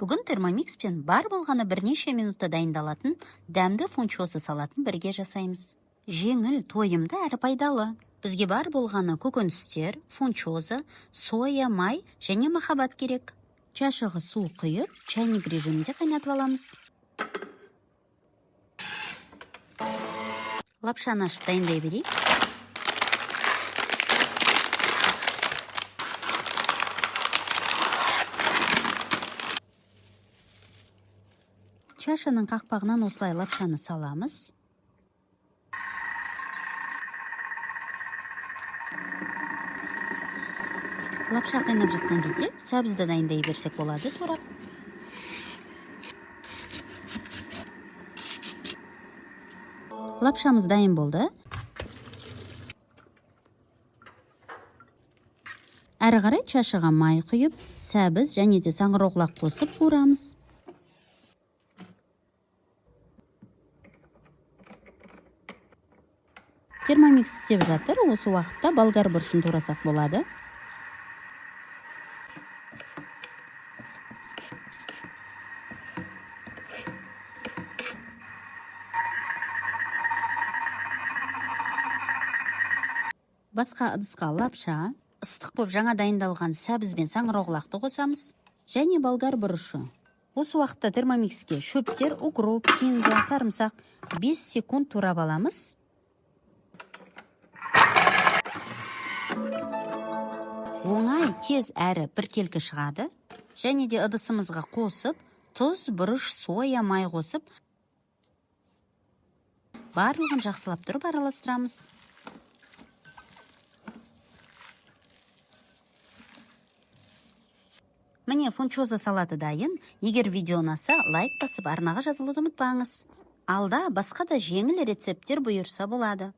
Бүгін термомикспен бар болғаны бірнеше минутта дайындалатын дәмді фунчоза салатын бірге жасаймыз. Жеңіл, тойымды әрі пайдалы. Бізге бар болғаны көкөністер, фунчоза, соя, май және махаббат керек. Чашығы су құйып, чайник режимінде қайнатып аламыз. Лапшаны ашып дайындай берейік. Чашаның қақпағынан осылай лапшаны саламыз. Лапша қайнап жатқан кезде сәбізді дайындай берсек болады турап. Лапшамыз дайын болды. Әрі қарай чашыға май құйып, сәбіз және де саңырауқұлақ қосып қуырамыз. Термомикс істеп жатыр, осы уақытта болгар бұрышын турасақ болады. Басқа ыдысқа лапша, ыстық боп жаңа дайындалған сәбіз бен саңырауқұлақты қосамыз, және болгар бұрышы. Осы уақытта термомикске шөптер, укроп, кинза, сарымсақ 5 секунд турап аламыз. Оңай, тез әрі біркелкі шығады. Және де ыдысымызға қосып, тұз, бұрыш, соя, май қосып, барлығын жақсылап тұрып араластырамыз. Міне фунчоза салаты дайын. Егер видео ұнаса, лайк басып, арнаға жазылуды ұмытпаңыз. Алда басқа да жеңіл рецепттер бұйырса болады.